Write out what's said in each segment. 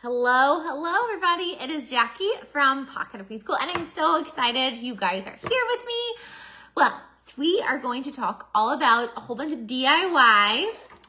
Hello everybody. It is Jackie from Pocket of Preschool and I'm so excited you guys are here with me. Well, we are going to talk all about a whole bunch of DIY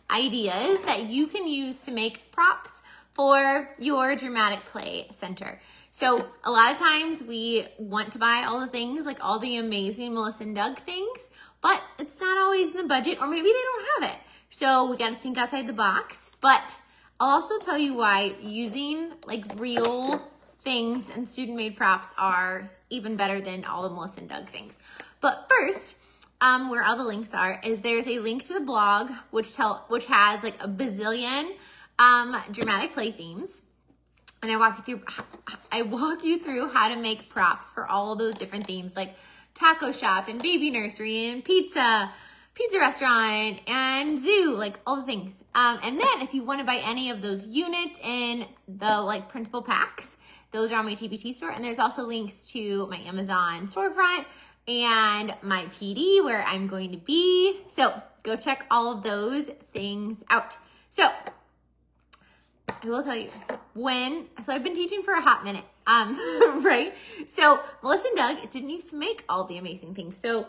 ideas that you can use to make props for your dramatic play center. So a lot of times we want to buy all the things, like all the amazing Melissa and Doug things, but it's not always in the budget, or maybe they don't have it. So we got to think outside the box, but I'll also tell you why using like real things and student-made props are even better than all the Melissa and Doug things. But first, where all the links are, is there's a link to the blog which has like a bazillion dramatic play themes, and I walk you through how to make props for all of those different themes, like taco shop and baby nursery and pizza restaurant and zoo, like all the things. And then if you want to buy any of those units in the like printable packs, those are on my TBT store. And there's also links to my Amazon storefront and my PD where I'm going to be. So go check all of those things out. So I will tell you so I've been teaching for a hot minute, right? So Melissa and Doug didn't used to make all the amazing things. So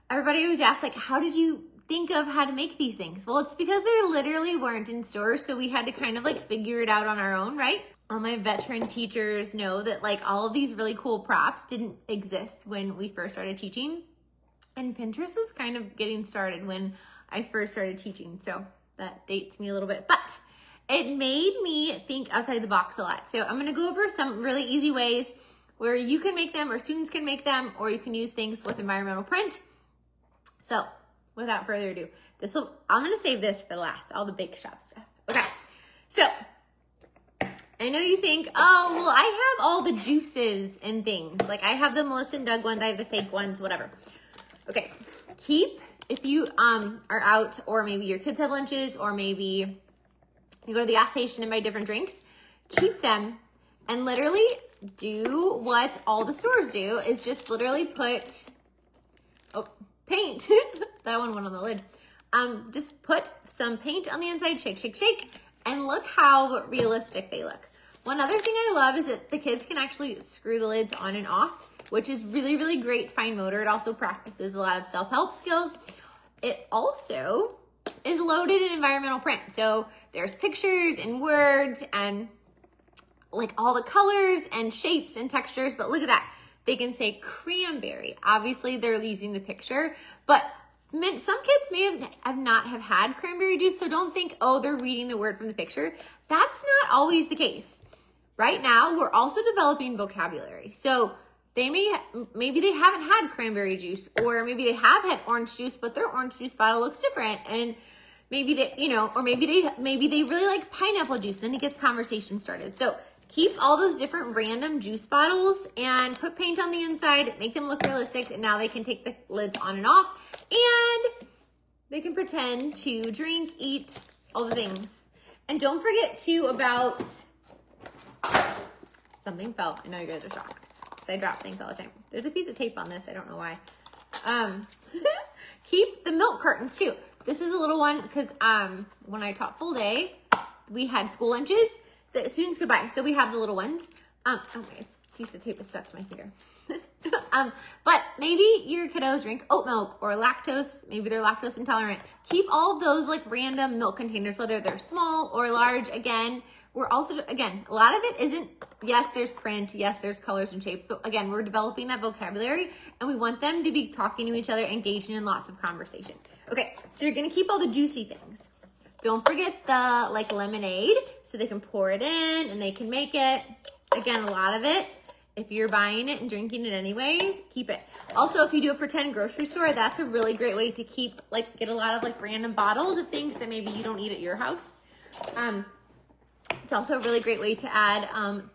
everybody always asks, like, how did you think of how to make these things? Well, it's because they literally weren't in stores, so we had to kind of like figure it out on our own, right? All my veteran teachers know that like all of these really cool props didn't exist when we first started teaching. And Pinterest was kind of getting started when I first started teaching, so that dates me a little bit. But it made me think outside the box a lot. So I'm gonna go over some really easy ways where you can make them, or students can make them, or you can use things with environmental print. So without further ado, I'm gonna save this for last, all the bake shop stuff. Okay, so I know you think, oh, well, I have all the juices and things. Like I have the Melissa and Doug ones, I have the fake ones, whatever. Okay, if you are out, or maybe your kids have lunches, or maybe you go to the gas station and buy different drinks, keep them and literally do what all the stores do, is just literally put, paint. That one went on the lid. Just put some paint on the inside, shake, shake, shake, and look how realistic they look. One other thing I love is that the kids can actually screw the lids on and off, which is really, really great fine motor. It also practices a lot of self-help skills. It also is loaded in environmental print. So there's pictures and words and like all the colors and shapes and textures, but look at that. They can say cranberry. Obviously, they're using the picture, but some kids may not have had cranberry juice, so don't think, oh, they're reading the word from the picture. That's not always the case. Right now, we're also developing vocabulary. So maybe they haven't had cranberry juice, or maybe they have had orange juice, but their orange juice bottle looks different. And maybe they, or maybe they really like pineapple juice. Then it gets conversation started. So keep all those different random juice bottles and put paint on the inside, make them look realistic, and now they can take the lids on and off, and they can pretend to drink, eat, all the things. And don't forget too about, something fell. I know you guys are shocked, because I drop things all the time. There's a piece of tape on this, I don't know why. Keep the milk cartons too. This is a little one, because when I taught full day, we had school lunches that students could buy. So we have the little ones. Okay, it's a piece of tape is stuck to my finger. But maybe your kiddos drink oat milk or lactose. Maybe they're lactose intolerant. Keep all of those like random milk containers, whether they're small or large. Again, a lot of it isn't, yes, there's print, yes, there's colors and shapes, but again, we're developing that vocabulary and we want them to be talking to each other, engaging in lots of conversation. Okay, so you're gonna keep all the juicy things. Don't forget the like lemonade, so they can pour it in and they can make it. Again, a lot of it, if you're buying it and drinking it anyways, keep it. Also, if you do a pretend grocery store, that's a really great way to get a lot of like random bottles of things that maybe you don't eat at your house. It's also a really great way to add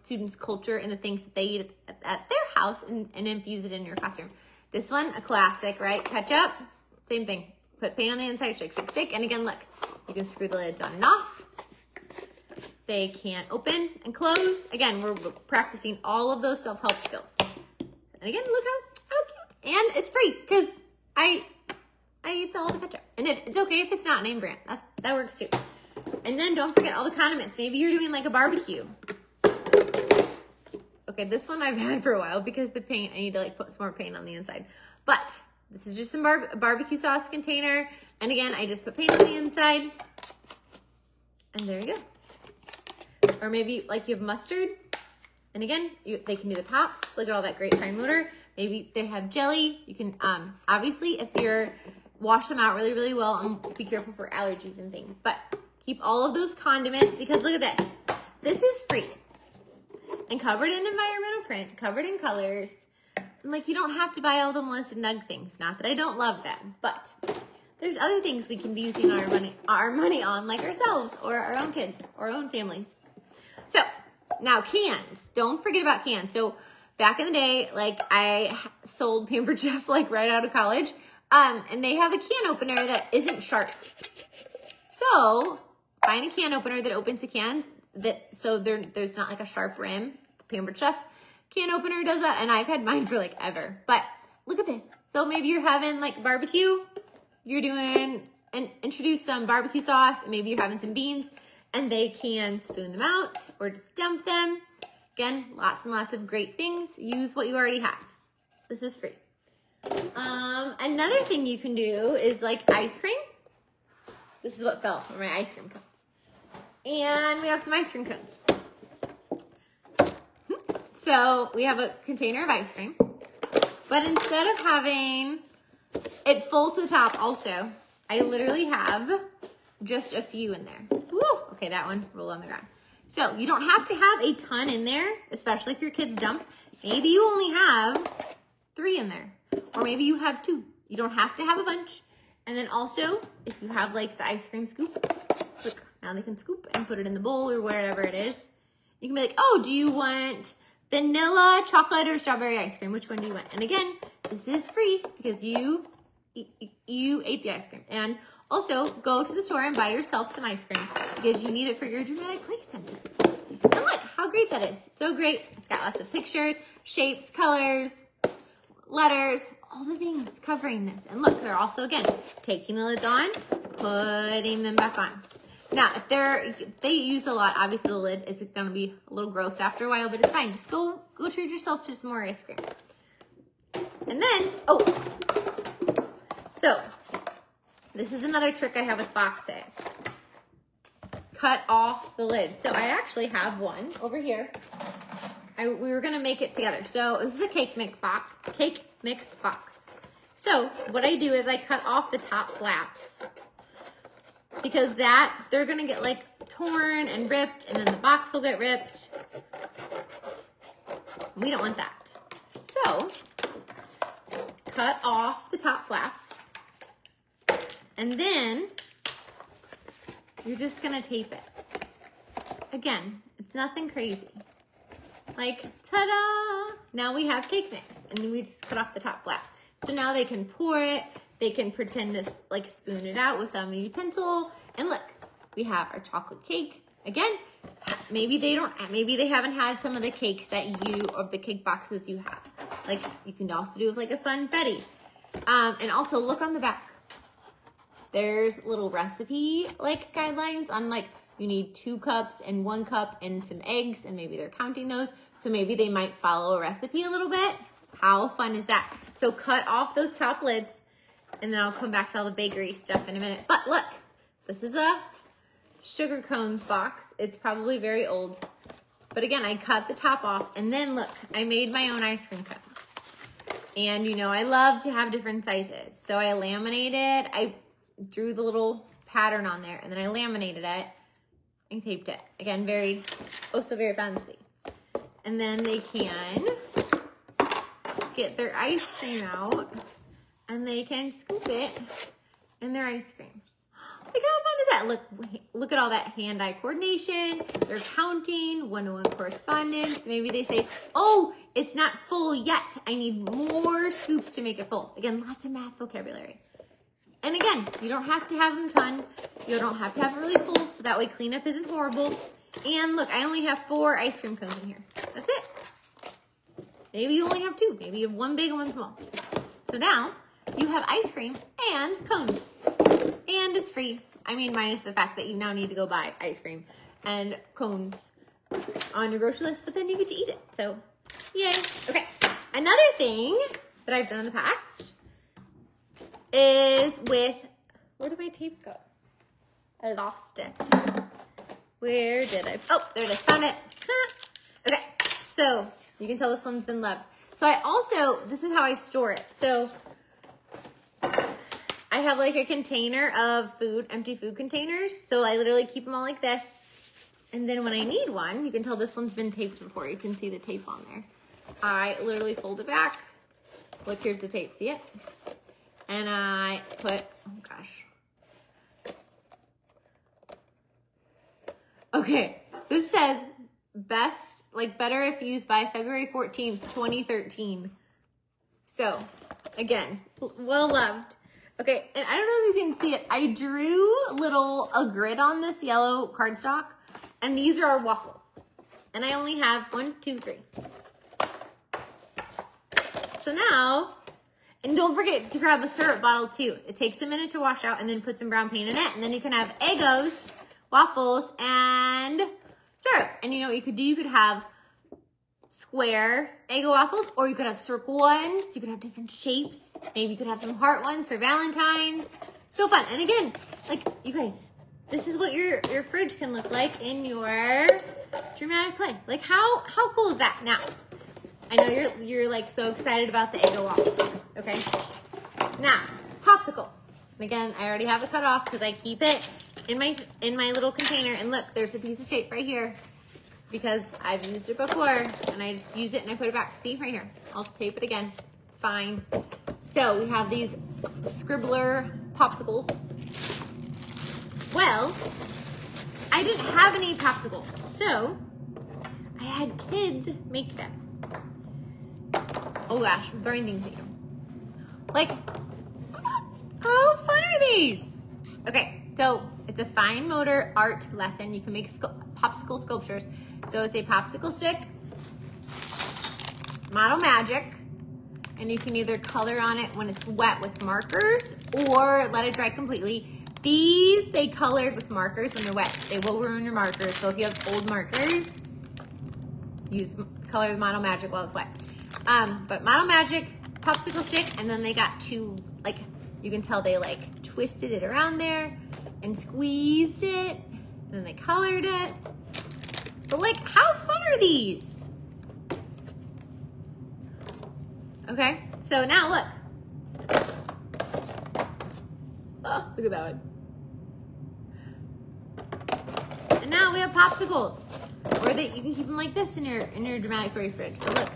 students' culture and the things that they eat at their house and infuse it in your classroom. This one, a classic, right? Ketchup, same thing. Put paint on the inside, shake, shake, shake. And again, look, you can screw the lids on and off. They can't open and close. Again, we're practicing all of those self-help skills. And again, look how cute. And it's free, because I eat all the ketchup. And it's okay if it's not name brand. That works too. And then don't forget all the condiments. Maybe you're doing like a barbecue. Okay, this one I've had for a while because the paint, I need to like put some more paint on the inside. But this is just some barbecue sauce container. And again, I just put paint on the inside. And there you go. Or maybe like you have mustard. And again, they can do the tops. Look at all that great fine motor. Maybe they have jelly. You can, obviously, if you're, wash them out really, really well and be careful for allergies and things. But keep all of those condiments because look at this. This is free and covered in environmental print, covered in colors. And like, you don't have to buy all the Melissa Nug things. Not that I don't love them, but there's other things we can be using our money on, like ourselves or our own kids or our own families. So now cans, don't forget about cans. So back in the day, like I sold Pampered Chef like right out of college. And they have a can opener that isn't sharp. So find a can opener that opens the cans so there's not like a sharp rim. Pampered Chef can opener does that, and I've had mine for like ever. But look at this. So maybe you're having like barbecue, you're doing and introduce some barbecue sauce, and maybe you're having some beans, and they can spoon them out or just dump them. Again, lots and lots of great things. Use what you already have. This is free. Another thing you can do is like ice cream. This is what fell from my ice cream cones. And we have some ice cream cones. So we have a container of ice cream, but instead of having it full to the top also, I literally have just a few in there. Woo! Okay, that one rolled on the ground. So you don't have to have a ton in there, especially if your kids dump. Maybe you only have 3 in there. Or maybe you have 2. You don't have to have a bunch. And then also, if you have like the ice cream scoop, look, now they can scoop and put it in the bowl or wherever it is. You can be like, oh, do you want vanilla, chocolate, or strawberry ice cream? Which one do you want? And again, this is free because you ate the ice cream. And also, go to the store and buy yourself some ice cream because you need it for your dramatic lesson. And look how great that is. So great. It's got lots of pictures, shapes, colors, letters, all the things covering this. And look, they're also, again, taking the lids on, putting them back on. Now, if they use a lot, obviously the lid is going to be a little gross after a while, but it's fine. Just go treat yourself to some more ice cream. And then, so this is another trick I have with boxes. Cut off the lid. So I actually have one over here. We were gonna make it together. So this is a cake mix box. So what I do is I cut off the top flaps because they're gonna get like torn and ripped, and then the box will get ripped. We don't want that. So cut off the top flaps, and then you're just gonna tape it. Again, it's nothing crazy. Like, ta-da! Now we have cake mix, and then we just cut off the top flap. So now they can pour it, they can pretend to like spoon it out with a utensil, and look, we have our chocolate cake. Again, maybe they haven't had some of the cakes or the cake boxes you have. Like, you can also do with like a funfetti. And also look on the back. There's little recipe like guidelines on like, you need 2 cups and 1 cup and some eggs, and maybe they're counting those. So maybe they might follow a recipe a little bit. How fun is that? So cut off those top lids, and then I'll come back to all the bakery stuff in a minute. But look, this is a sugar cones box. It's probably very old. But again, I cut the top off, and then look, I made my own ice cream cones. And you know, I love to have different sizes. So I laminated, I drew the little pattern on there, and then I laminated it and taped it. Again, very fancy. And then they can get their ice cream out, and they can scoop it in their ice cream. Like, how fun is that? Look at all that hand-eye coordination. They're counting, one-to-one correspondence. Maybe they say, oh, it's not full yet. I need more scoops to make it full. Again, lots of math vocabulary. And again, you don't have to have them ton. You don't have to have it really full, so that way cleanup isn't horrible. And look, I only have 4 ice cream cones in here. That's it. Maybe you only have 2. Maybe you have 1 big and 1 small. So now you have ice cream and cones. And it's free. I mean, minus the fact that you now need to go buy ice cream and cones on your grocery list, but then you get to eat it. So Yay. Okay. Another thing that I've done in the past is with, where did my tape go? I lost it. Where did I, oh, there it is, found it. Okay, so you can tell this one's been loved. So I also, this is how I store it. So I have like a container of food, empty food containers. So I literally keep them all like this. And then when I need one, you can tell this one's been taped before. You can see the tape on there. I literally fold it back. Look, here's the tape, see it? And I put, oh gosh. Okay, this says best, like better if used by February 14th, 2013. So, again, well loved. Okay, and I don't know if you can see it. I drew a grid on this yellow cardstock, and these are our waffles. And I only have 1, 2, 3. So now, and don't forget to grab a syrup bottle too. It takes a minute to wash out and then put some brown paint in it. And then you can have Eggos, waffles, and syrup. And you know what you could do? You could have square Eggo waffles, or you could have circle ones. You could have different shapes. Maybe you could have some heart ones for Valentine's. So fun. And again, like you guys, this is what your fridge can look like in your dramatic play. Like how cool is that? Now, I know you're like so excited about the Eggo waffles, okay? Now, popsicles. And again, I already have it cut off because I keep it in my little container. And look, there's a piece of tape right here because I've used it before and I just use it and I put it back. See, right here. I'll tape it again. It's fine. So we have these Scribbler popsicles. Well, I didn't have any popsicles, so I had kids make them. Oh gosh, I'm throwing things at you. Like, how fun are these? Okay, so it's a fine motor art lesson. You can make popsicle sculptures. So it's a popsicle stick, Model Magic, and you can either color on it when it's wet with markers or let it dry completely. These, they colored with markers when they're wet. They will ruin your markers. So if you have old markers, use color with Model Magic while it's wet. But Model Magic, popsicle stick, and then they got two, like, you can tell they like twisted it around there and squeezed it, and then they colored it. But like, how fun are these? Okay, so now look. Oh, look at that one. And now we have popsicles. Or you can keep them like this in your dramatic fairy fridge. But look.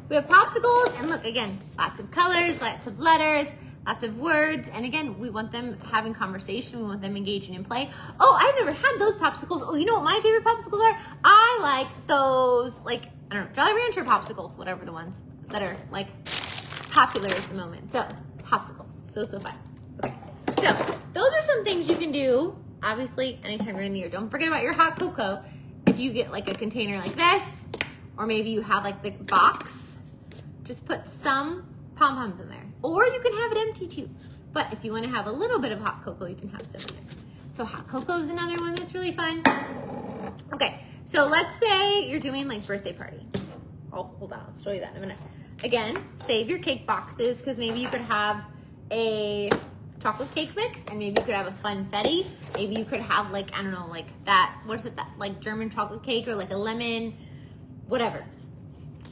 We have popsicles, and look, again, lots of colors, lots of letters, lots of words, and again, we want them having conversation, we want them engaging in play. Oh, I've never had those popsicles. Oh, you know what my favorite popsicles are? I like those, like, I don't know, Jolly Rancher popsicles, whatever the ones that are, like, popular at the moment. So, popsicles, so fun. Okay, so those are some things you can do, obviously, anytime you're in the year. Don't forget about your hot cocoa. If you get, like, a container like this, or maybe you have like the box, just put some pom-poms in there. Or you can have it empty too. But if you want to have a little bit of hot cocoa, you can have some in there. So hot cocoa is another one that's really fun. Okay, so let's say you're doing like birthday party. Oh, hold on, I'll show you that in a minute. Again, save your cake boxes because maybe you could have a chocolate cake mix and maybe you could have a funfetti. Maybe you could have like, I don't know, like that, what is it, that like German chocolate cake or like a lemon, whatever.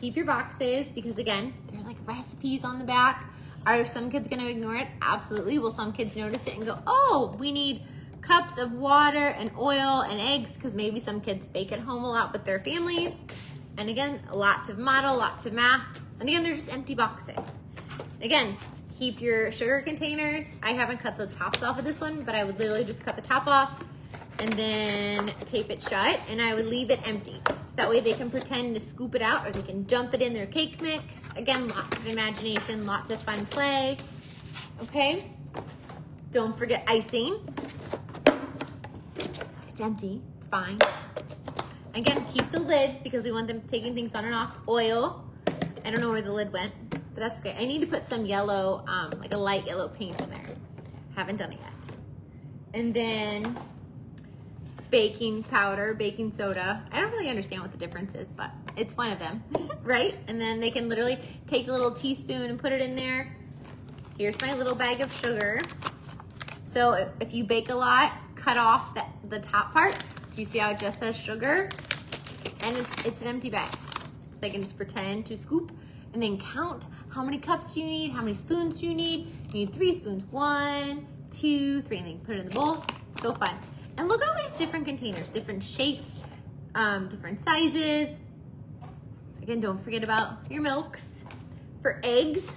Keep your boxes because again, there's like recipes on the back. Are some kids gonna ignore it? Absolutely. Will some kids notice it and go, oh, we need cups of water and oil and eggs because maybe some kids bake at home a lot with their families. And again, lots of model, lots of math. And again, they're just empty boxes. Again, keep your sugar containers. I haven't cut the tops off of this one, but I would literally just cut the top off and then tape it shut, and I would leave it empty. So that way they can pretend to scoop it out or they can dump it in their cake mix. Again, lots of imagination, lots of fun play. Okay? Don't forget icing. It's empty, it's fine. Again, keep the lids because we want them taking things on and off. Oil. I don't know where the lid went, but that's okay. I need to put some yellow, like a light yellow paint in there. Haven't done it yet. And then baking powder, baking soda. I don't really understand what the difference is, but it's one of them, right? And then they can literally take a little teaspoon and put it in there. Here's my little bag of sugar. So if you bake a lot, cut off the top part. So you see how it just says sugar? And it's an empty bag. So they can just pretend to scoop and then count how many cups you need, how many spoons you need. You need 3 spoons. 1, 2, 3, and then you put it in the bowl. So fun. And look at all these different containers, different shapes, different sizes. Again, don't forget about your milks. For eggs,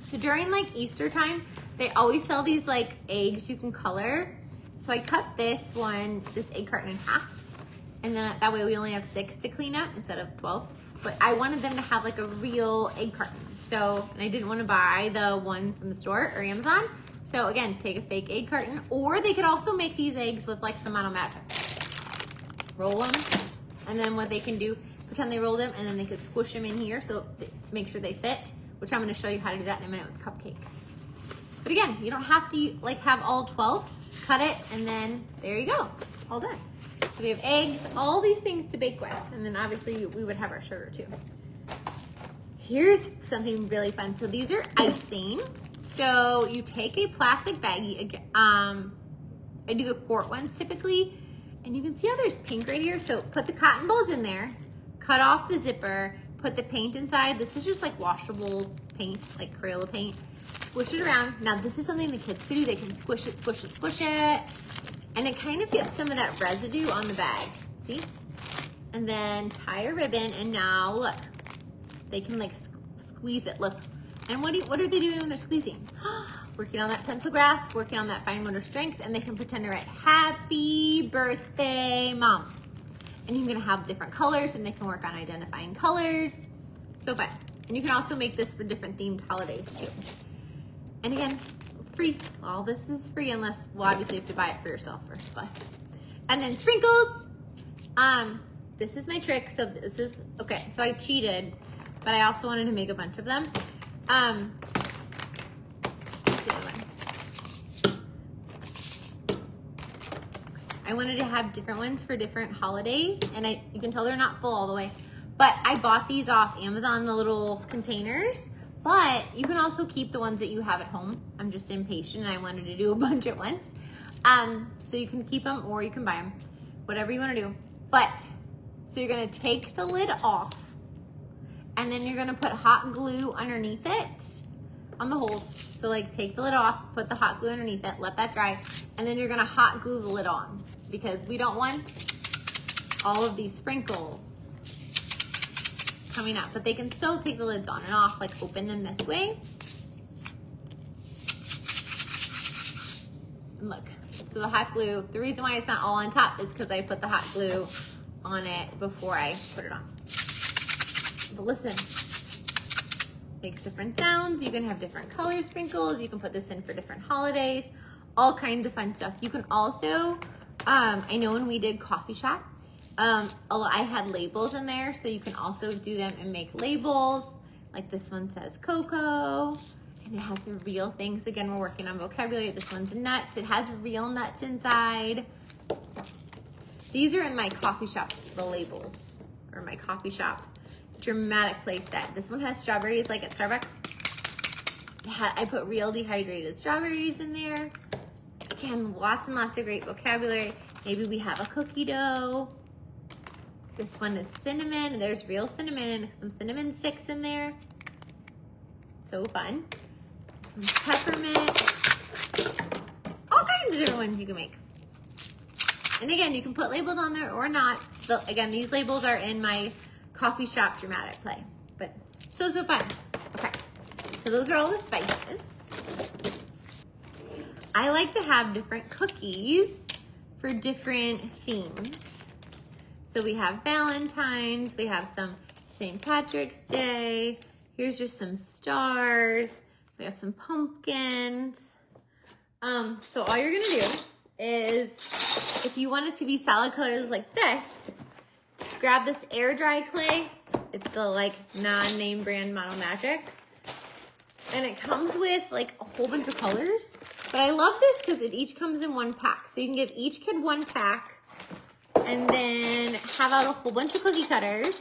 so during like Easter time, they always sell these like eggs you can color. So I cut this egg carton in half. And then that way we only have 6 to clean up instead of 12. But I wanted them to have like a real egg carton. So, and I didn't want to buy the one from the store or Amazon. So again, take a fake egg carton, or they could also make these eggs with like some Model Magic. Roll them, and then what they can do, pretend they rolled them, and then they could squish them in here to make sure they fit, which I'm gonna show you how to do that in a minute with cupcakes. But again, you don't have to like have all 12, cut it, and then there you go, all done. So we have eggs, all these things to bake with, and then obviously we would have our sugar too. Here's something really fun. So these are icing. So you take a plastic baggie, I do the quart ones typically, and you can see how there's pink right here. So put the cotton balls in there, cut off the zipper, put the paint inside. This is just like washable paint, like Crayola paint. Squish it around. Now this is something the kids can do. They can squish it, squish it, squish it, and it kind of gets some of that residue on the bag, see? And then tie a ribbon, and now look, they can like squeeze it, look. And what are they doing when they're squeezing? Working on that pencil grasp, working on that fine motor strength, and they can pretend to write, "Happy birthday, Mom." And you're gonna have different colors, and they can work on identifying colors. So fun. And you can also make this for different themed holidays too. And again, free. All this is free unless, well, obviously you have to buy it for yourself first, but. And then sprinkles. This is my trick. So this is, okay, so I cheated, but I also wanted to make a bunch of them. I wanted to have different ones for different holidays, and you can tell they're not full all the way, but I bought these off Amazon, the little containers, but you can also keep the ones that you have at home. I'm just impatient and I wanted to do a bunch at once. So you can keep them or you can buy them, whatever you want to do. But, so you're gonna take the lid off, and then you're gonna put hot glue underneath it on the holes. So like take the lid off, put the hot glue underneath it, let that dry, and then you're gonna hot glue the lid on because we don't want all of these sprinkles coming out, but they can still take the lids on and off, like open them this way. And look, so the hot glue, the reason why it's not all on top is because I put the hot glue on it before I put it on. But listen, makes different sounds. You can have different color sprinkles. You can put this in for different holidays, all kinds of fun stuff. You can also, I know when we did coffee shop, I had labels in there, so you can also do them and make labels. Like this one says cocoa, and it has the real things. Again, we're working on vocabulary. This one's nuts. It has real nuts inside. These are in my coffee shop, the labels, or my coffee shop dramatic play set. This one has strawberries like at Starbucks. I put real dehydrated strawberries in there. Again, lots and lots of great vocabulary. Maybe we have a cookie dough. This one is cinnamon. There's real cinnamon and some cinnamon sticks in there. So fun. This one's peppermint. All kinds of different ones you can make. And again, you can put labels on there or not. So again, these labels are in my coffee shop dramatic play, but so fun. Okay, so those are all the spices. I like to have different cookies for different themes. So we have Valentine's, we have some St. Patrick's Day. Here's just some stars. We have some pumpkins. So all you're gonna do is, if you want it to be solid colors like this, just grab this air dry clay. It's the like non-name brand Model Magic. And it comes with like a whole bunch of colors. But I love this because it each comes in one pack. So you can give each kid one pack. And then have out a whole bunch of cookie cutters.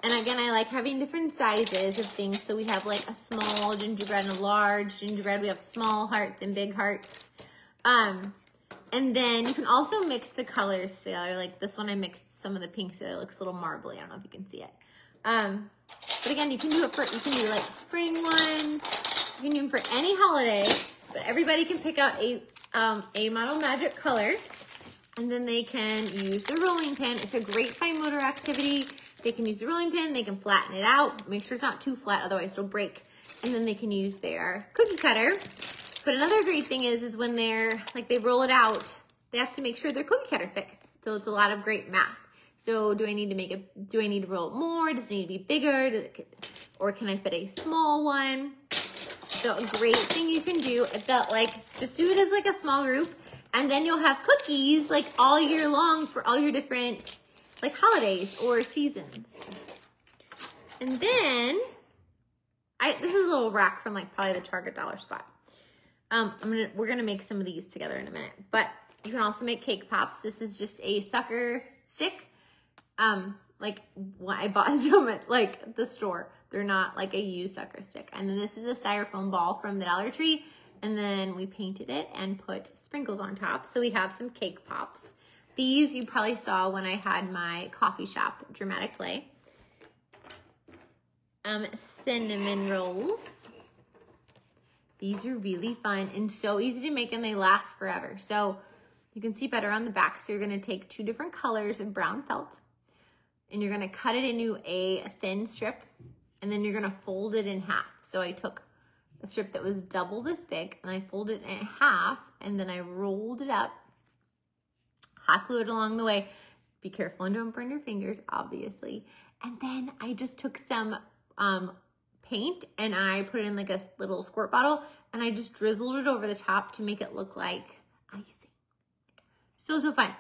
And again, I like having different sizes of things. So we have like a small gingerbread and a large gingerbread. We have small hearts and big hearts. And then you can also mix the colors together. Like this one, I mixed some of the pink so it looks a little marbly. I don't know if you can see it. But again, you can do it for, you can do like spring ones. You can do them for any holiday, but everybody can pick out a Model Magic color, and then they can use the rolling pin. It's a great fine motor activity. They can use the rolling pin, they can flatten it out, make sure it's not too flat, otherwise it'll break. And then they can use their cookie cutter. But another great thing is when they're, like they roll it out, they have to make sure their cookie cutter fits. So it's a lot of great math. So do I need to roll it more? Does it need to be bigger? Or can I fit a small one? So a great thing you can do is that like, just do it as like a small group, and then you'll have cookies like all year long for all your different like holidays or seasons. And then, this is a little rack from like probably the Target dollar spot. We're gonna make some of these together in a minute, but you can also make cake pops. This is just a sucker stick. Like I bought some at like the store. They're not like a used sucker stick. And then this is a styrofoam ball from the Dollar Tree. And then we painted it and put sprinkles on top. So we have some cake pops. These you probably saw when I had my coffee shop dramatic play. Cinnamon rolls. These are really fun and so easy to make, and they last forever. So you can see better on the back. So you're gonna take 2 different colors of brown felt, and you're gonna cut it into a thin strip, and then you're gonna fold it in half. So I took a strip that was double this big, and I folded it in half, and then I rolled it up, hot glued along the way. Be careful and don't burn your fingers, obviously. And then I just took some paint, and I put it in like a little squirt bottle, and I just drizzled it over the top to make it look like icing. So fun.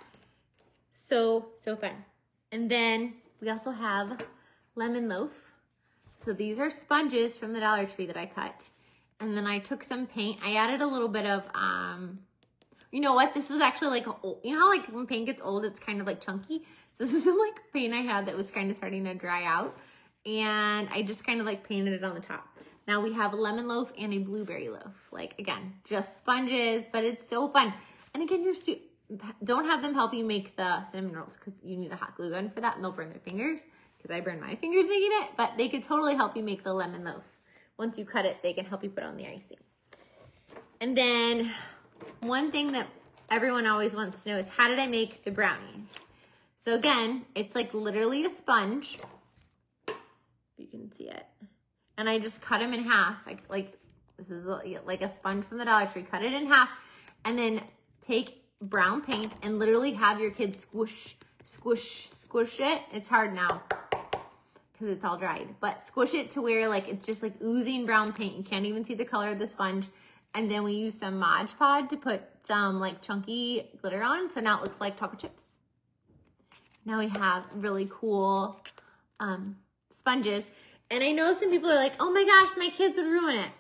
So fun. And then we also have lemon loaf. So these are sponges from the Dollar Tree that I cut. And then I took some paint. I added a little bit of, you know what? This was actually like, you know how like when paint gets old, it's kind of like chunky. So this is some like paint I had that was kind of starting to dry out. And I just kind of like painted it on the top. Now we have a lemon loaf and a blueberry loaf. Like again, just sponges, but it's so fun. And again, don't have them help you make the cinnamon rolls because you need a hot glue gun for that and they'll burn their fingers, because I burned my fingers making it, but they could totally help you make the lemon loaf. Once you cut it, they can help you put on the icing. And then one thing that everyone always wants to know is, how did I make the brownies? So again, it's like literally a sponge. You can see it. And I just cut them in half. Like this is like a sponge from the Dollar Tree. Cut it in half, and then take brown paint and literally have your kids squish it. It's hard now because it's all dried, but squish it to where like it's just like oozing brown paint. You can't even see the color of the sponge. And then we use some Mod Podge to put some like chunky glitter on. So now it looks like chocolate chips. Now we have really cool sponges. And I know some people are like, oh my gosh, my kids would ruin it.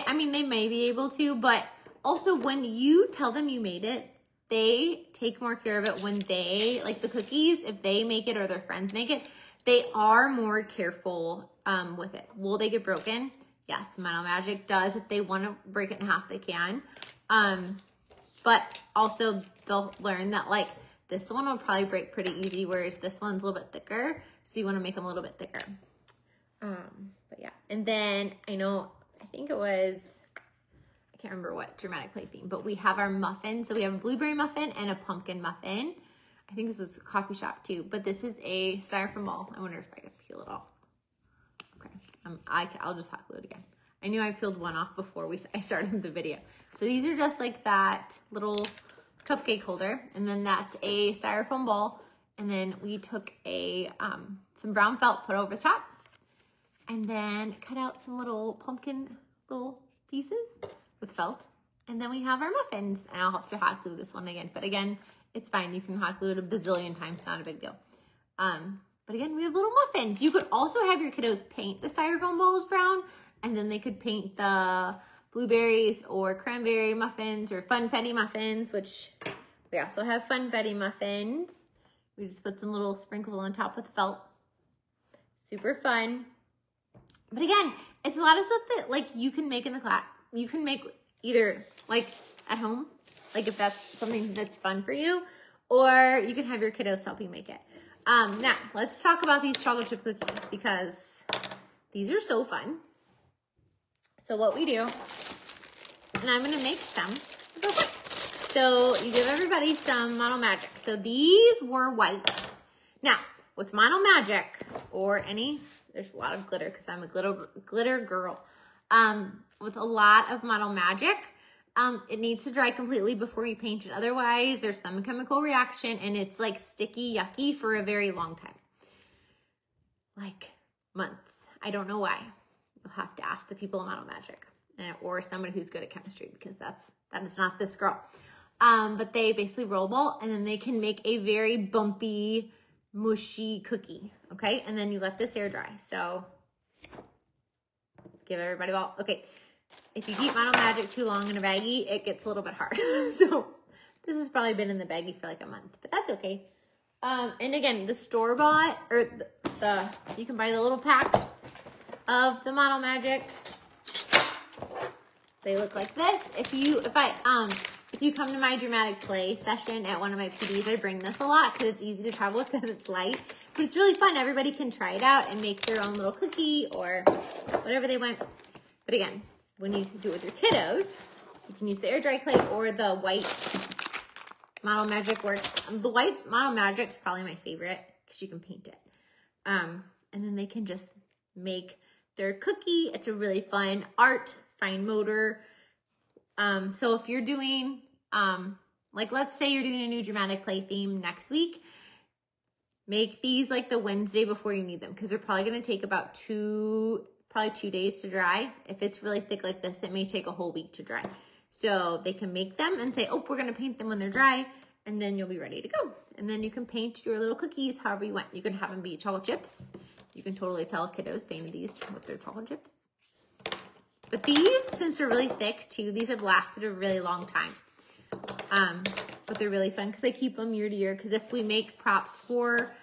I mean, they may be able to, but also when you tell them you made it, they take more care of it when they, like the cookies, if they make it or their friends make it, they are more careful with it. Will they get broken? Yes, Model Magic does. If they want to break it in half, they can. But also they'll learn that like this one will probably break pretty easy, whereas this one's a little bit thicker. So you want to make them a little bit thicker. But yeah, and then I think it was, I can't remember what dramatic play theme, but we have our muffin. So we have a blueberry muffin and a pumpkin muffin. I think this was a coffee shop too, but this is a styrofoam ball. I wonder if I can peel it off. Okay, I'll just hot glue it again. I knew I peeled one off before I started the video. So these are just like that little cupcake holder, and then that's a styrofoam ball. And then we took some brown felt, put over the top, and then cut out some little pumpkin little pieces with felt. And then we have our muffins, and I'll have to hot glue this one again. But again, it's fine. You can hot glue it a bazillion times, not a big deal. But again, we have little muffins. You could also have your kiddos paint the styrofoam balls brown, and then they could paint the blueberries or cranberry muffins or funfetti muffins, which We also have Fun Betty muffins. We just put some little sprinkles on top with felt. Super fun. But again, it's a lot of stuff that like you can make in the class. You can make either like at home, like if that's something that's fun for you, or you can have your kiddos help you make it. Now, let's talk about these chocolate chip cookies because these are so fun. So what we do, and I'm gonna make some. So you give everybody some Model Magic. So these were white. Now, with Model Magic or any, there's a lot of glitter because I'm a glitter girl. With a lot of Model Magic, it needs to dry completely before you paint it. Otherwise, there's some chemical reaction and it's like sticky, yucky for a very long time. Like months. I don't know why. You'll have to ask the people in Model Magic or somebody who's good at chemistry because that is not this girl. But they basically roll ball and then they can make a very bumpy, mushy cookie. Okay. And then you let this air dry. So give everybody a ball. Okay. If you keep Model Magic too long in a baggie, it gets a little bit hard. So this has probably been in the baggie for like a month, but that's okay. And again, the store-bought or you can buy the little packs of the Model Magic. They look like this. If you come to my dramatic play session at one of my PDs, I bring this a lot because it's easy to travel with because it's light. But it's really fun. Everybody can try it out and make their own little cookie or whatever they want. But again, when you do it with your kiddos, you can use the air dry clay or the white Model Magic works. The white Model Magic is probably my favorite because you can paint it. And then they can just make their cookie. It's a really fun art, fine motor. So if you're doing, like let's say you're doing a new dramatic play theme next week, make these like the Wednesday before you need them because they're probably going to take about 2 days to dry. If it's really thick like this, it may take a whole week to dry. So they can make them and say, oh, we're going to paint them when they're dry, and then you'll be ready to go. And then you can paint your little cookies however you want. You can have them be chocolate chips. You can totally tell kiddos paint these with their chocolate chips. But these, since they're really thick too, these have lasted a really long time. But they're really fun because I keep them year to year. Because if we make props for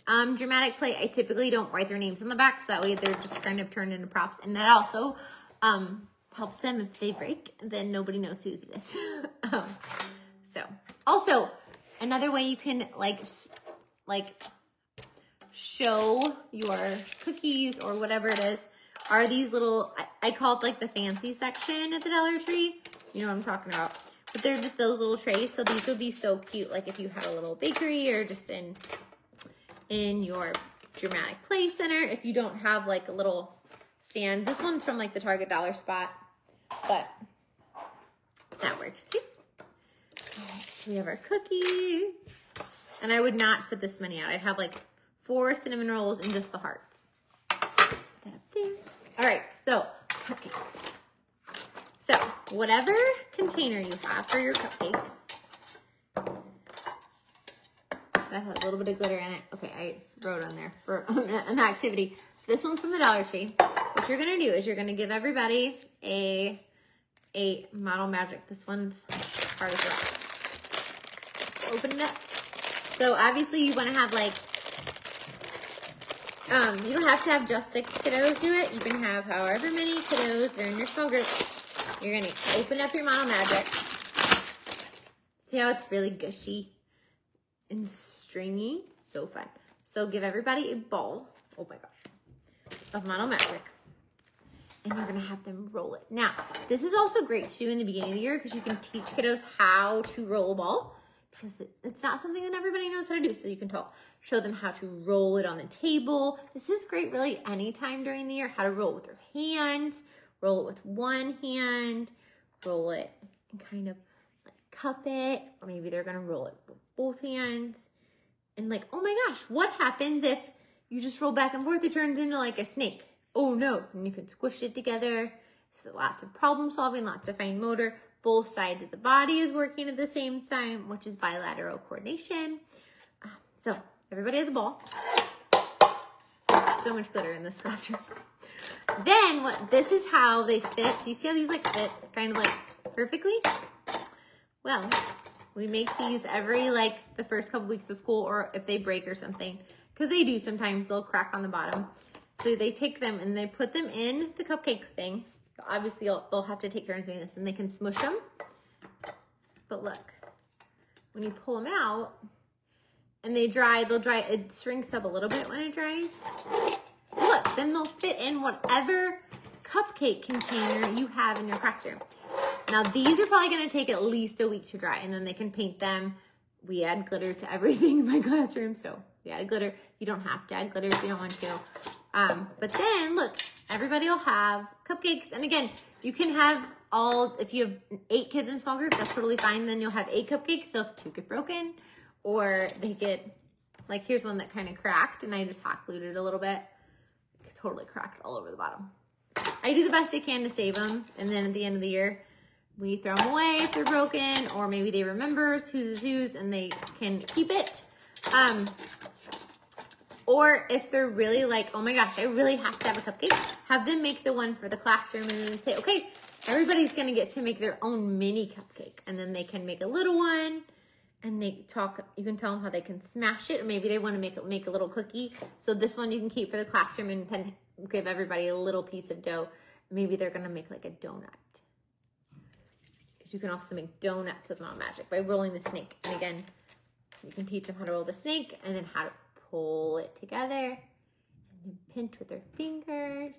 dramatic play, I typically don't write their names on the back, so that way they're just kind of turned into props. And that also helps them if they break, then nobody knows whose it is. So also another way you can like show your cookies or whatever it is are these little, I call it like the fancy section at the Dollar Tree. You know what I'm talking about. But they're just those little trays. So these would be so cute. Like if you had a little bakery or just in your dramatic play center. If you don't have like a little stand. This one's from like the Target dollar spot. But that works too. All right, so we have our cookies. And I would not put this many out. I'd have like 4 cinnamon rolls and just the hearts. Put that up there. All right, so cupcakes. So whatever container you have for your cupcakes, that has a little bit of glitter in it. Okay, I wrote on there for an activity. So this one's from the Dollar Tree. What you're gonna do is you're gonna give everybody a Model Magic. This one's hard as rock. Open it up. So obviously you wanna have like, you don't have to have just 6 kiddos do it. You can have however many kiddos that are in your small group. You're gonna open up your Model Magic. See how it's really gushy and stringy? So fun. So give everybody a bowl, oh my gosh, of Model Magic. And you're gonna have them roll it. Now, this is also great too in the beginning of the year because you can teach kiddos how to roll a ball because it's not something that everybody knows how to do. So you can show them how to roll it on the table. This is great really anytime during the year, how to roll with their hands, roll it with one hand, roll it and kind of like cup it, or maybe they're gonna roll it with both hands. And like, oh my gosh, what happens if you just roll back and forth? It turns into like a snake. Oh no, and you can squish it together. So lots of problem solving, lots of fine motor. Both sides of the body is working at the same time, which is bilateral coordination. So everybody has a ball. So much glitter in this classroom. Then this is how they fit. Do you see how these like fit kind of like perfectly? Well, We make these every, like, the first couple weeks of school, or if they break or something, because they do sometimes, they'll crack on the bottom. So they take them and they put them in the cupcake thing. Obviously, they'll have to take turns doing this, and they can smush them. But look, when you pull them out and they dry, they'll dry, it shrinks up a little bit when it dries. Look, then they'll fit in whatever cupcake container you have in your classroom. Now, these are probably going to take at least a week to dry, and then they can paint them. We add glitter to everything in my classroom, so we add glitter. You don't have to add glitter if you don't want to. But then, look, everybody will have cupcakes. And again, you can have if you have 8 kids in a small group, that's totally fine. Then you'll have 8 cupcakes, so if 2 get broken, or they get, like, here's one that kind of cracked, and I just hot glued it a little bit. It totally cracked all over the bottom. I do the best I can to save them, and then at the end of the year, we throw them away if they're broken, or maybe they remember whose is whose and they can keep it. Or if they're really like, oh my gosh, I really have to have a cupcake, have them make the one for the classroom and then say, okay, everybody's gonna get to make their own mini cupcake. And then they can make a little one, and you can tell them how they can smash it, or maybe they wanna make a little cookie. So this one you can keep for the classroom and then give everybody a little piece of dough. Maybe they're gonna make like a donut. You can also make donuts with Mama Magic by rolling the snake. And again, you can teach them how to roll the snake and then how to pull it together and then pinch with their fingers.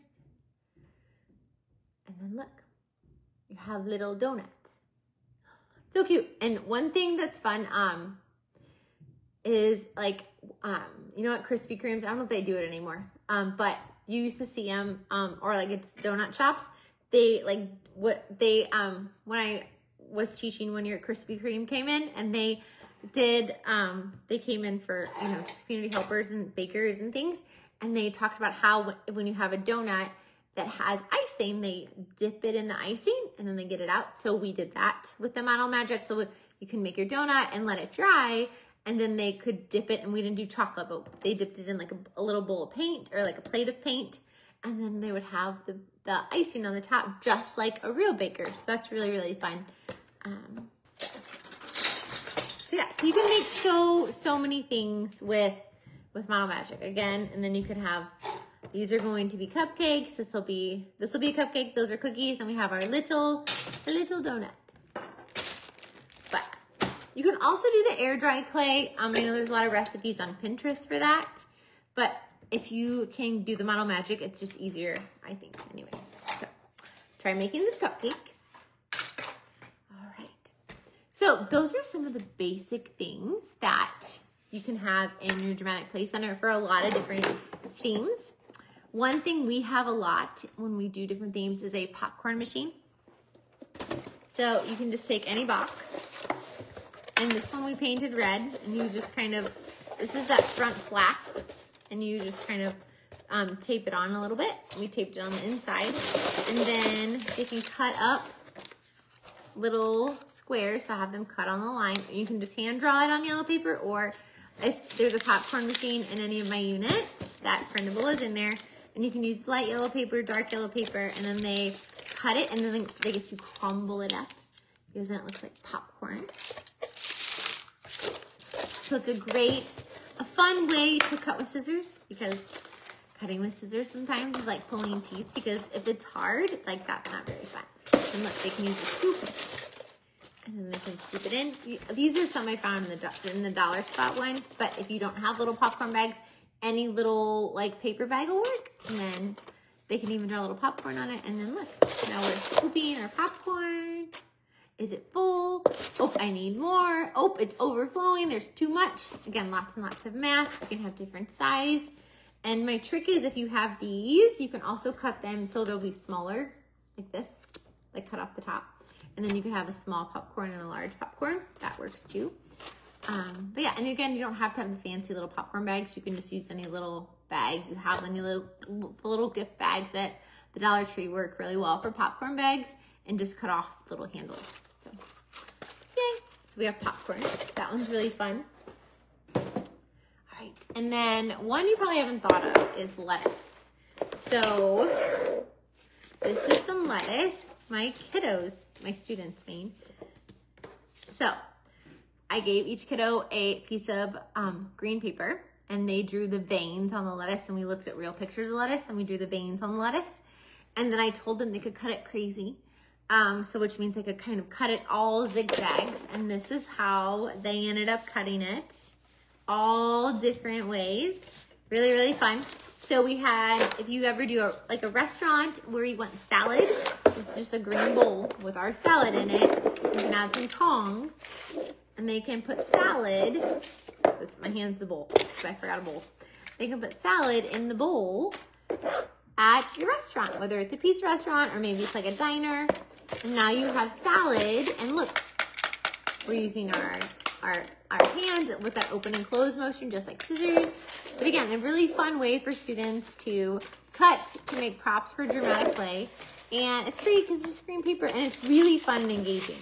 And then look, you have little donuts. So cute. And one thing that's fun is like, you know what, Krispy Kremes, I don't know if they do it anymore, but you used to see them, or like it's donut shops. They like, when I was teaching 1 year, Krispy Kreme came in, and they did, they came in for, you know, just community helpers and bakers and things. And they talked about how when you have a donut that has icing, they dip it in the icing and then they get it out. So we did that with the Model Magic. So you can make your donut and let it dry, and then they could dip it, and we didn't do chocolate, but they dipped it in like a little bowl of paint or like a plate of paint. And then they would have the icing on the top, just like a real baker. So that's really, really fun. So yeah, so you can make so many things with Model Magic again, and then you could have, these are going to be cupcakes. This will be a cupcake. Those are cookies. Then we have our little donut. But you can also do the air dry clay. I know there's a lot of recipes on Pinterest for that, but if you can do the Model Magic, it's just easier, I think, anyways. So try making some cupcakes. All right. So those are some of the basic things that you can have in your Dramatic Play Center for a lot of different themes. One thing we have a lot when we do different themes is a popcorn machine. So you can just take any box, and this one we painted red, and you just kind of, this is that front flap, and you just kind of tape it on a little bit. We taped it on the inside, and then you can cut up little squares, so have them cut on the line. You can just hand draw it on yellow paper, or if there's a popcorn machine in any of my units, that printable is in there, and you can use light yellow paper, dark yellow paper, and then they cut it, and then they get to crumble it up, because then it looks like popcorn. So it's a fun way to cut with scissors, because cutting with scissors sometimes is like pulling teeth, because if it's hard, like that's not very fun. And look, they can use a scoop, and then they can scoop it in. These are some I found in the dollar spot ones, but if you don't have little popcorn bags, any little like paper bag will work, and then they can even draw a little popcorn on it. And then look, now we're scooping our popcorn. Is it full? Oh, I need more. Oh, it's overflowing. There's too much. Again, lots and lots of math. You can have different size. And my trick is, if you have these, you can also cut them so they'll be smaller, like this, like cut off the top. And then you can have a small popcorn and a large popcorn. That works too. But yeah, and again, you don't have to have the fancy little popcorn bags. You can just use any little bag. You have any little gift bags at the Dollar Tree work really well for popcorn bags, and just cut off little handles. So, yay. So we have popcorn. That one's really fun. All right. And then one you probably haven't thought of is lettuce. So this is some lettuce. My kiddos, my students mean. So I gave each kiddo a piece of green paper, and they drew the veins on the lettuce, and we looked at real pictures of lettuce, and we drew the veins on the lettuce. And then I told them they could cut it crazy. So which means they could kind of cut it all zigzags. And this is how they ended up cutting it. All different ways. Really, really fun. So we had, if you ever do like a restaurant where you want salad, it's just a green bowl with our salad in it. You can add some tongs, and they can put salad, my hand's the bowl, because I forgot a bowl. They can put salad in the bowl at your restaurant, whether it's a pizza restaurant or maybe it's like a diner. And now you have salad, and look, we're using our hands with that open and close motion, just like scissors. But again, a really fun way for students to cut, to make props for dramatic play. And it's free because it's just green paper, and it's really fun and engaging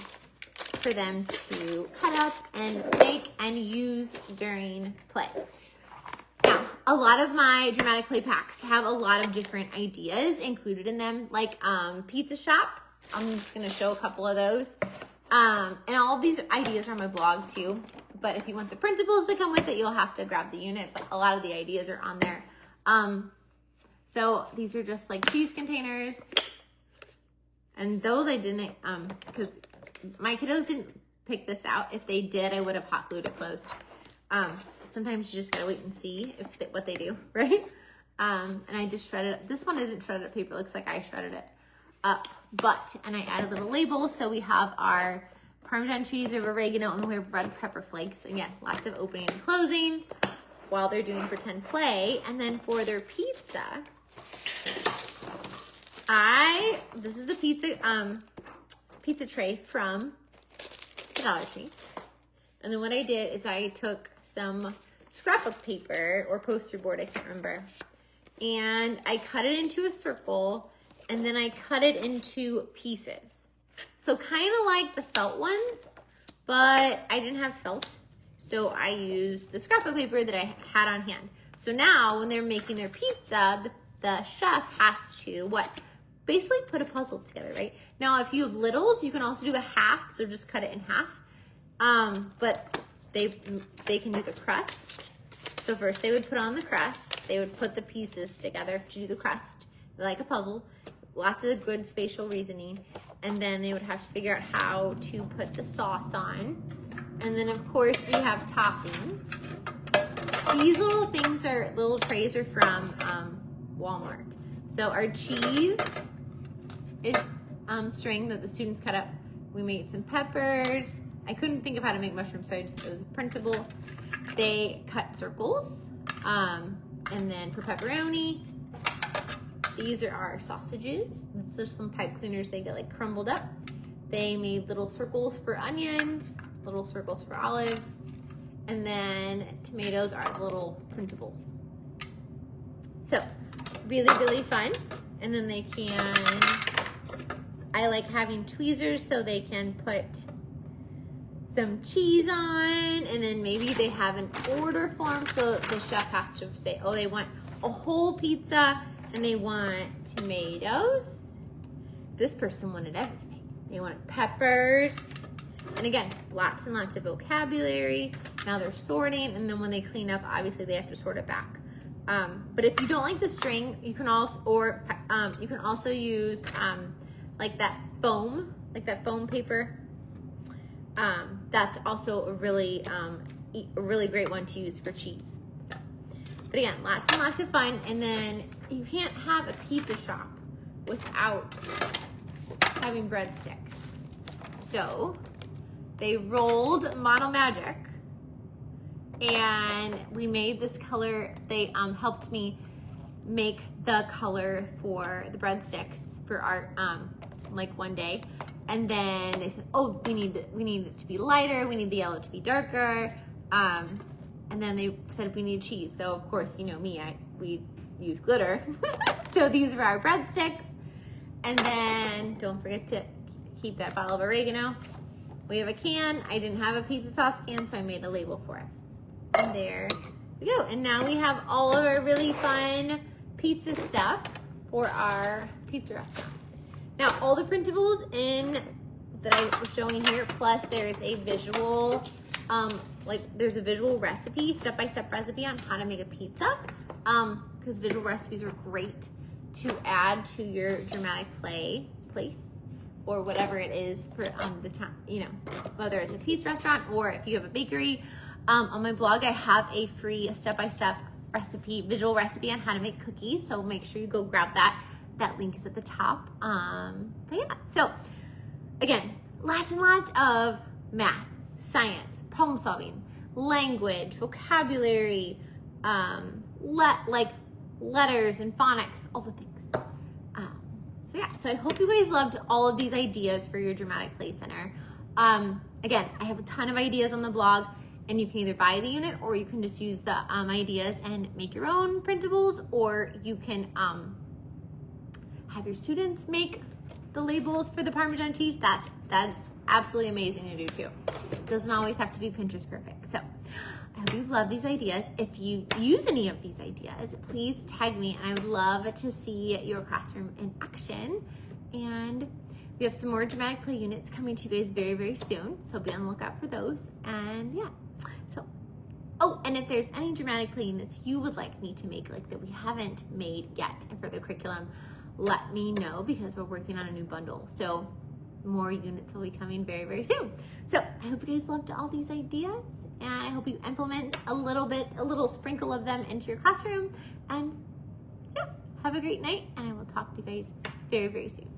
for them to cut up and make and use during play. Now, a lot of my dramatic play packs have a lot of different ideas included in them, like pizza shop. I'm just gonna show a couple of those. And all of these ideas are on my blog too. But if you want the printables that come with it, you'll have to grab the unit. But a lot of the ideas are on there. So these are just like cheese containers. And those I didn't, because my kiddos didn't pick this out. If they did, I would have hot glued it closed. Sometimes you just gotta wait and see what they do, right? And I just shredded it. This one isn't shredded paper. It looks like I shredded it up. And I added a little label. So we have our Parmesan cheese, we have oregano, and we have red pepper flakes. Again, lots of opening and closing while they're doing pretend play. And then for their pizza, this is the pizza tray from Dollar Tree. And then what I did is I took some scrapbook paper or poster board, I can't remember, and I cut it into a circle, and then I cut it into pieces. So kind of like the felt ones, but I didn't have felt. So I used the scrapbook paper that I had on hand. So now when they're making their pizza, the chef has to, basically put a puzzle together, right? Now, if you have littles, you can also do a half, so just cut it in half. But they can do the crust. So first they would put on the crust. They would put the pieces together to do the crust, like a puzzle. Lots of good spatial reasoning. And then they would have to figure out how to put the sauce on. And then of course we have toppings. These little things little trays are from Walmart. So our cheese is string that the students cut up. We made some peppers. I couldn't think of how to make mushrooms, so it was a printable. They cut circles, and then for pepperoni, these are our sausages. This is some pipe cleaners. They get like crumbled up. They made little circles for onions, little circles for olives, and then tomatoes are the little printables. So really, really fun. And then they can, I like having tweezers so they can put some cheese on, and then maybe they have an order form, so the chef has to say, oh, they want a whole pizza and they want tomatoes. This person wanted everything. They wanted peppers. And again, lots and lots of vocabulary. Now they're sorting, and then when they clean up, obviously they have to sort it back. But if you don't like the string, you can also use like that foam paper. That's also a really great one to use for cheese. So, but again, lots and lots of fun. And then you can't have a pizza shop without having breadsticks. So they rolled Model Magic, and we made this color. They helped me make the color for the breadsticks for our like one day. And then they said, oh, we need it to be lighter. We need the yellow to be darker. And then they said we need cheese. So of course, you know me, we use glitter. So these are our breadsticks. And then don't forget to keep that bottle of oregano. We have a can. I didn't have a pizza sauce can, so I made a label for it. And there we go. And now we have all of our really fun pizza stuff for our pizza restaurant. Now, all the printables that I was showing here, plus there's a visual like there's a visual recipe, step-by-step recipe on how to make a pizza, because visual recipes are great to add to your dramatic place or whatever it is for the time, you know, whether it's a pizza restaurant or if you have a bakery. On my blog, I have a free step-by-step recipe, visual recipe on how to make cookies. So make sure you go grab that. That link is at the top. But yeah, so again, lots and lots of math, science, problem solving, language, vocabulary, like letters and phonics, all the things. So yeah, so I hope you guys loved all of these ideas for your dramatic play center. Again, I have a ton of ideas on the blog, and you can either buy the unit or you can just use the ideas and make your own printables, or you can have your students make the labels for the Parmesan cheese. That's absolutely amazing to do too. It doesn't always have to be Pinterest perfect. So I hope you love these ideas. If you use any of these ideas, please tag me, and I would love to see your classroom in action. And we have some more dramatic play units coming to you guys very, very soon. So be on the lookout for those. And yeah, so, oh, and if there's any dramatic play units you would like me to make, like that we haven't made yet for the curriculum, let me know, because we're working on a new bundle. So more units will be coming very, very soon. So I hope you guys loved all these ideas, and I hope you implement a little sprinkle of them into your classroom. And yeah, have a great night, and I will talk to you guys very, very soon.